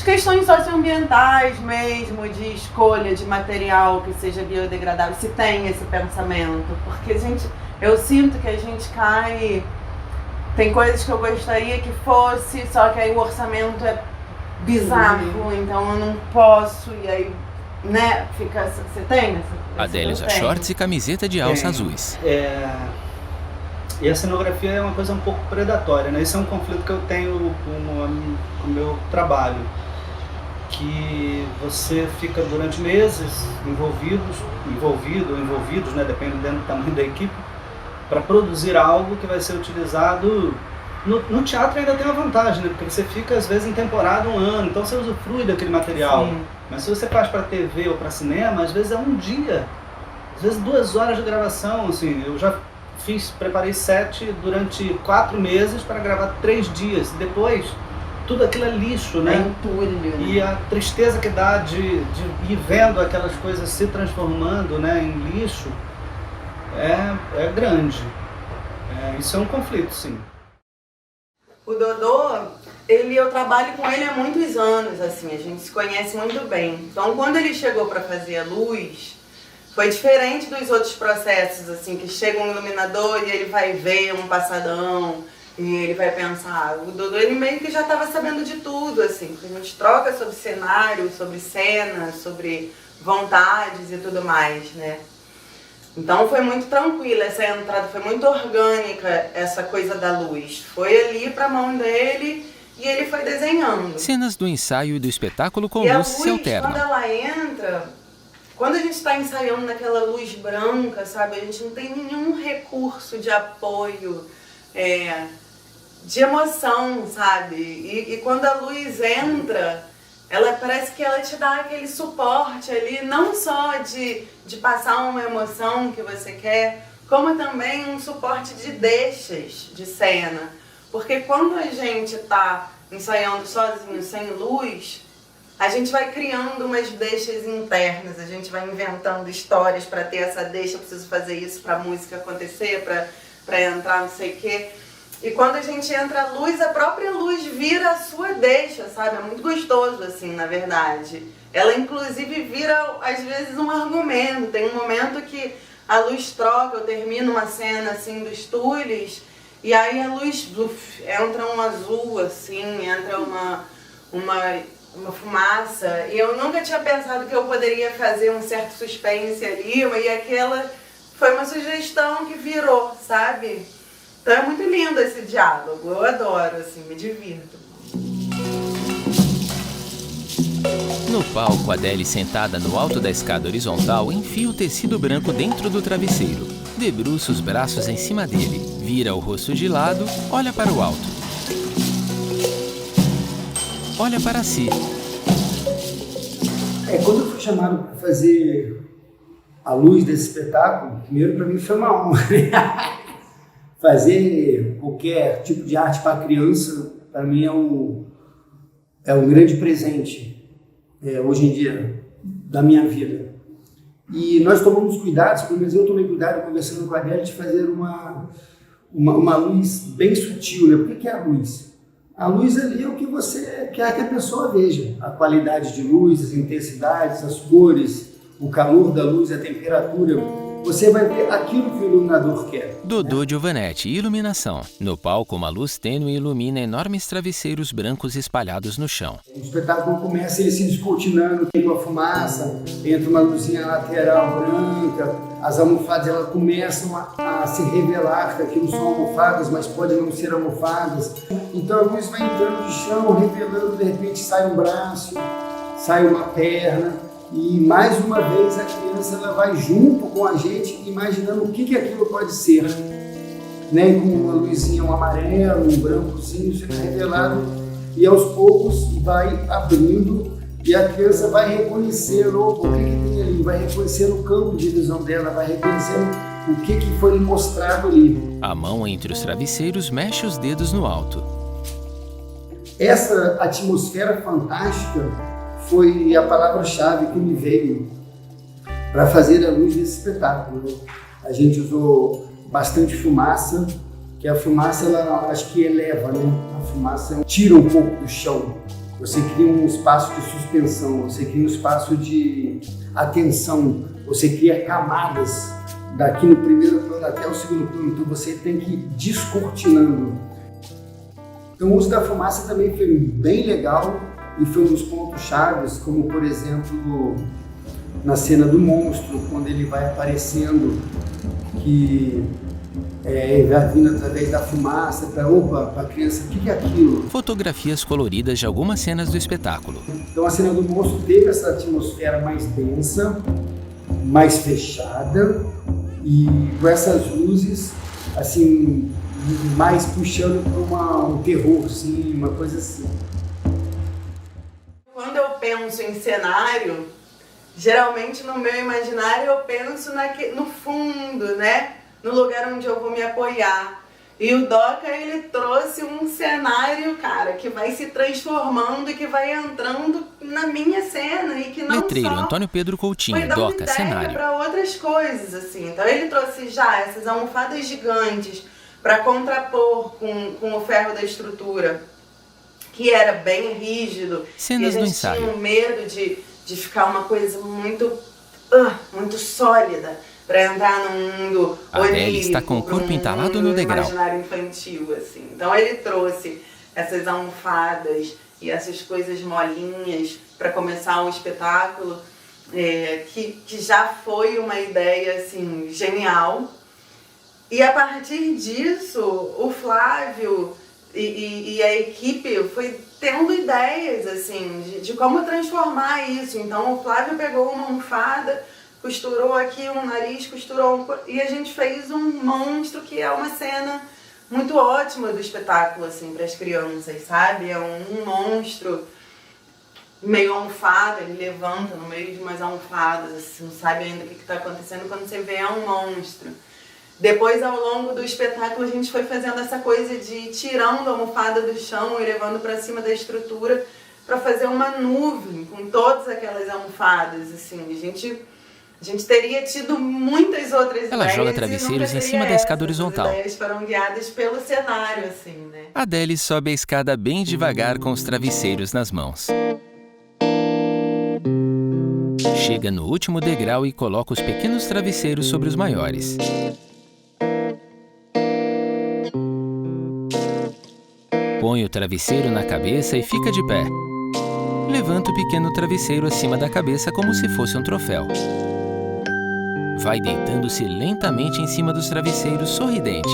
questões socioambientais mesmo, de escolha de material que seja biodegradável, se tem esse pensamento. Porque, eu sinto que a gente cai... Tem coisas que eu gostaria que fosse, só que aí o orçamento é bizarro, então eu não posso, e aí, né, fica... Você tem essa... Adélia usa shorts e camiseta de alça azuis. E a cenografia é uma coisa um pouco predatória, né? Esse é um conflito que eu tenho com o meu trabalho. Que você fica durante meses envolvidos, né? Dependendo do tamanho da equipe, para produzir algo que vai ser utilizado... No teatro ainda tem uma vantagem, né? Porque você fica às vezes em temporada 1 ano, então você usufrui daquele material. Sim. Mas se você faz para TV ou para cinema, às vezes é um dia, às vezes 2 horas de gravação, assim. Eu já preparei set durante 4 meses para gravar 3 dias. Depois, tudo aquilo é lixo, né? É entulho, né? E a tristeza que dá de ir vendo aquelas coisas se transformando, né, em lixo é grande. Isso é um conflito, sim. O Dodô, eu trabalho com ele há muitos anos, assim, a gente se conhece muito bem. Então, quando ele chegou para fazer a luz, foi diferente dos outros processos, assim, que chega um iluminador e ele vai ver um passadão e ele vai pensar. O Dodô, ele meio que já estava sabendo de tudo, assim, porque a gente troca sobre cenário, sobre cena, sobre vontades e tudo mais, né? Então foi muito tranquila essa entrada, foi muito orgânica essa coisa da luz. Foi ali pra mão dele e ele foi desenhando. Cenas do ensaio e do espetáculo com luz se alternam. Quando ela entra, quando a gente está ensaiando naquela luz branca, sabe, a gente não tem nenhum recurso de apoio, de emoção, sabe? E quando a luz entra, ela parece que ela te dá aquele suporte ali, não só de passar uma emoção que você quer, como também um suporte de deixas de cena. Porque quando a gente está ensaiando sozinho, sem luz, a gente vai criando umas deixas internas, a gente vai inventando histórias para ter essa deixa, eu preciso fazer isso para a música acontecer, para entrar não sei o quê. E quando a gente entra a luz, a própria luz vira a sua deixa, sabe? É muito gostoso, assim, na verdade. Ela, inclusive, vira, às vezes, um argumento. Tem um momento que a luz troca, eu termino uma cena, assim, dos Tules, e aí a luz, entra um azul, assim, entra uma fumaça. E eu nunca tinha pensado que eu poderia fazer um certo suspense ali, e aquela foi uma sugestão que virou, sabe? Então é muito lindo esse diálogo, eu adoro, assim, me divirto. No palco, Adélia, sentada no alto da escada horizontal, enfia o tecido branco dentro do travesseiro, debruça os braços em cima dele, vira o rosto de lado, olha para o alto. Olha para si. Quando eu fui chamado para fazer a luz desse espetáculo, primeiro para mim foi uma honra. Fazer qualquer tipo de arte para criança, para mim é um grande presente, hoje em dia, da minha vida. E nós tomamos cuidados, pelo menos eu tomei cuidado, conversando com a Adélia, de fazer uma luz bem sutil, né? Por que é a luz? A luz ali é o que você quer que a pessoa veja. A qualidade de luz, as intensidades, as cores, o calor da luz, a temperatura. Você vai ver aquilo que o iluminador quer. Dodô Giovanetti, iluminação. No palco, uma luz tênue ilumina enormes travesseiros brancos espalhados no chão. O espetáculo começa ele se descortinando, tem uma fumaça, entra uma luzinha lateral branca, as almofadas elas começam a se revelar que aquilo são almofadas, mas podem não ser almofadas. Então a luz vai entrando de chão, revelando, de repente sai um braço, sai uma perna. E mais uma vez a criança ela vai junto com a gente imaginando o que aquilo pode ser. né, com uma luzinha, um amarelo, um brancozinho sendo revelado, e aos poucos vai abrindo e a criança vai reconhecendo o que tem ali, vai reconhecendo o campo de visão dela, vai reconhecendo o que foi mostrado ali. A mão entre os travesseiros mexe os dedos no alto. Essa atmosfera fantástica foi a palavra-chave que me veio para fazer a luz desse espetáculo. A gente usou bastante fumaça, que a fumaça, ela acho que eleva, né? A fumaça tira um pouco do chão. Você cria um espaço de suspensão, você cria um espaço de atenção, você cria camadas daqui no primeiro plano até o segundo plano, então você tem que ir descortinando. Então o uso da fumaça também foi bem legal e foi um dos pontos chaves, como por exemplo na cena do monstro, quando ele vai aparecendo, que vai vindo através da fumaça, para a criança, o que é aquilo? Fotografias coloridas de algumas cenas do espetáculo. Então a cena do monstro teve essa atmosfera mais densa, mais fechada e com essas luzes assim, mais puxando para um terror, sim, uma coisa assim. Quando eu penso em cenário, geralmente no meu imaginário eu penso no fundo, né? No lugar onde eu vou me apoiar. E o Doca, ele trouxe um cenário, cara, que vai se transformando e que vai entrando na minha cena e que não Letreiro só Antônio Pedro Coutinho, foi dando Doca, cenário. para outras coisas, assim. Então ele trouxe já essas almofadas gigantes para contrapor com o ferro da estrutura, que era bem rígido. Cenas e a do gente ensaio. tinha um medo de ficar uma coisa muito sólida, para entrar no mundo Adele onírico, está com o corpo entalado no degrau. Imaginário infantil, assim. Então ele trouxe essas almofadas e essas coisas molinhas para começar o espetáculo, que já foi uma ideia assim genial. E a partir disso, o Flávio e a equipe foi tendo ideias assim de como transformar isso. Então o Flávio pegou uma almofada, costurou aqui um nariz, e a gente fez um monstro que é uma cena muito ótima do espetáculo, assim, para as crianças, sabe? É um monstro meio almofada, ele levanta no meio de umas almofadas, assim, não sabe ainda o que está acontecendo, quando você vê é um monstro. Depois, ao longo do espetáculo, a gente foi fazendo essa coisa de ir tirando a almofada do chão e levando para cima da estrutura para fazer uma nuvem com todas aquelas almofadas, assim, a gente teria tido muitas outras ideias. Ela joga travesseiros em cima da escada horizontal. As ideias foram guiadas pelo cenário, assim, né? Adele sobe a escada bem devagar com os travesseiros nas mãos. Chega no último degrau e coloca os pequenos travesseiros sobre os maiores. Põe o travesseiro na cabeça e fica de pé. Levanta o pequeno travesseiro acima da cabeça como se fosse um troféu. Vai deitando-se lentamente em cima dos travesseiros, sorridente.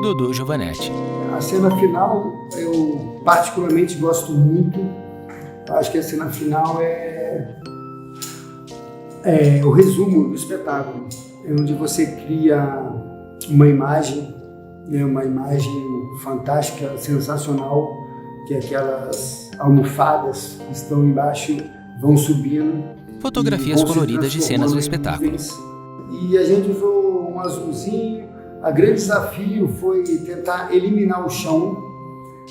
Dodô Giovanetti. A cena final eu particularmente gosto muito. Acho que a cena final é o resumo do espetáculo. É onde você cria uma imagem fantástica, sensacional, que aquelas almofadas que estão embaixo vão subindo. Fotografias coloridas de cenas do espetáculo. E a gente usou um azulzinho. O grande desafio foi tentar eliminar o chão,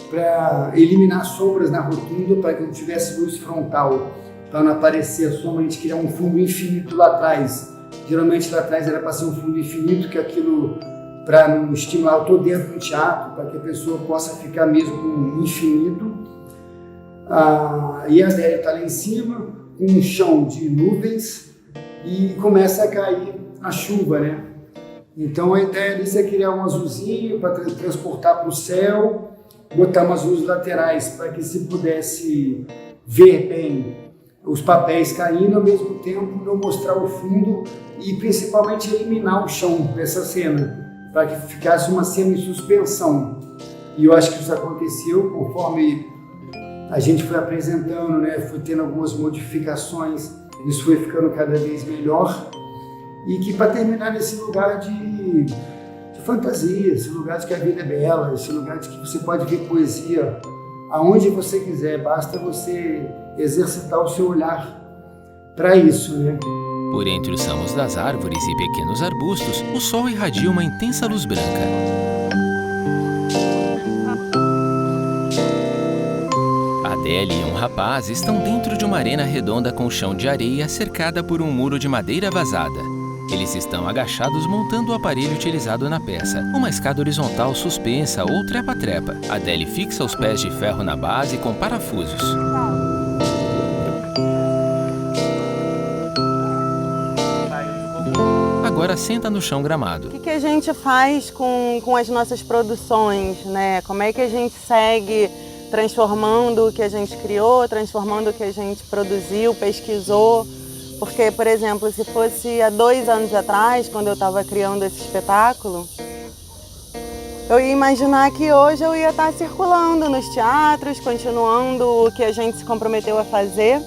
para eliminar sombras na rotunda, para que não tivesse luz frontal, para não aparecer a sombra. A gente queria um fundo infinito lá atrás. Geralmente lá atrás era para ser um fundo infinito, que aquilo para não estimular. Eu estou dentro do teatro, para que a pessoa possa ficar mesmo no infinito. E a Adélia está lá em cima, com um chão de nuvens, e começa a cair a chuva, né? Então a ideia disso é criar um azulzinho para transportar para o céu, botar umas luzes laterais para que se pudesse ver bem os papéis caindo, ao mesmo tempo não mostrar o fundo e principalmente eliminar o chão dessa cena, para que ficasse uma cena em suspensão. E eu acho que isso aconteceu conforme a gente foi apresentando, né? Foi tendo algumas modificações. isso foi ficando cada vez melhor. E que para terminar nesse lugar de fantasia, esse lugar de que a vida é bela, esse lugar de que você pode ver poesia aonde você quiser, basta você exercitar o seu olhar para isso, né? Por entre os ramos das árvores e pequenos arbustos, o sol irradia uma intensa luz branca. Adele e um rapaz estão dentro de uma arena redonda com chão de areia cercada por um muro de madeira vazada. Eles estão agachados montando o aparelho utilizado na peça, uma escada horizontal suspensa ou trepa-trepa. Adele fixa os pés de ferro na base com parafusos. Agora senta no chão gramado. O que a gente faz com as nossas produções, né? Como é que a gente segue transformando o que a gente criou, transformando o que a gente produziu, pesquisou? Porque, por exemplo, se fosse há 2 anos atrás, quando eu estava criando esse espetáculo, eu ia imaginar que hoje eu ia estar circulando nos teatros, continuando o que a gente se comprometeu a fazer.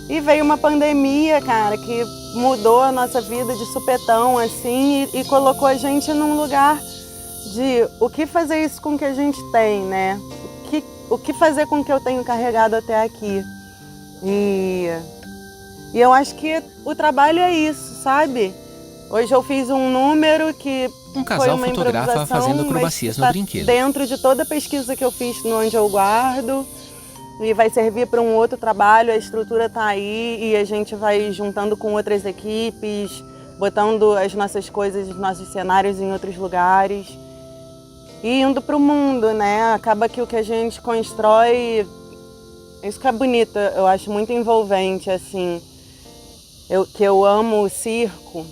E veio uma pandemia, cara, que mudou a nossa vida de supetão, assim, e colocou a gente num lugar de o que fazer isso com o que a gente tem, né? O que fazer com o que eu tenho carregado até aqui. E eu acho que o trabalho é isso, sabe? Hoje eu fiz um número que um casal foi uma fotografa fazendo acrobacias no brinquedo. Dentro de toda a pesquisa que eu fiz no Onde Eu Guardo, e vai servir para um outro trabalho, a estrutura está aí e a gente vai juntando com outras equipes, botando as nossas coisas, os nossos cenários em outros lugares e indo para o mundo, né? Acaba que o que a gente constrói, isso que é bonito, eu acho muito envolvente, assim. Eu amo o circo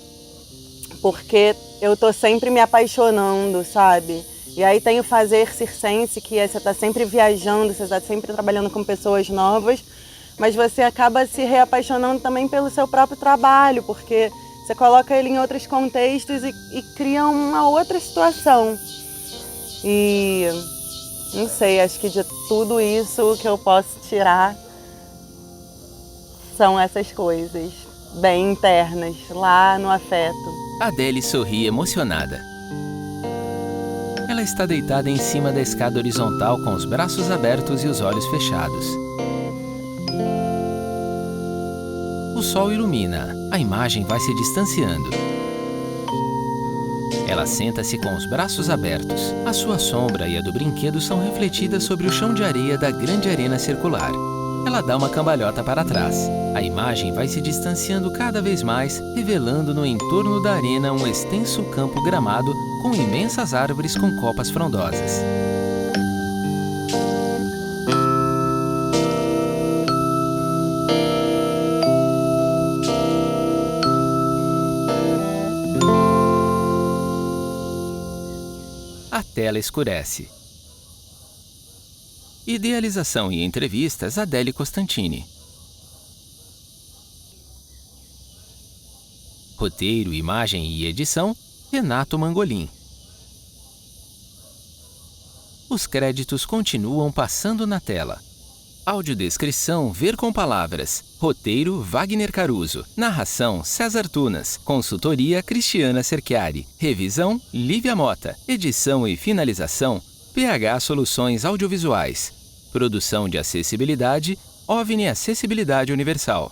porque eu tô sempre me apaixonando, sabe? E aí tem o fazer circense, que você está sempre viajando, você está sempre trabalhando com pessoas novas, mas você acaba se reapaixonando também pelo seu próprio trabalho, porque você coloca ele em outros contextos e cria uma outra situação. E não sei, acho que de tudo isso que eu posso tirar são essas coisas bem internas, lá no afeto. Adele sorri emocionada. Ela está deitada em cima da escada horizontal com os braços abertos e os olhos fechados. O sol ilumina, a imagem vai se distanciando. Ela senta-se com os braços abertos. A sua sombra e a do brinquedo são refletidas sobre o chão de areia da grande arena circular. Ela dá uma cambalhota para trás. A imagem vai se distanciando cada vez mais, revelando no entorno da arena um extenso campo gramado com imensas árvores com copas frondosas. A tela escurece. Idealização e entrevistas, Adele Costantini. Roteiro, imagem e edição, Renato Mangolin. Os créditos continuam passando na tela. Audiodescrição Ver com Palavras. Roteiro Wagner Caruso. Narração César Tunas. Consultoria Cristiana Cerchiari. Revisão Lívia Mota. Edição e finalização PH Soluções Audiovisuais. Produção de acessibilidade OVNI Acessibilidade Universal.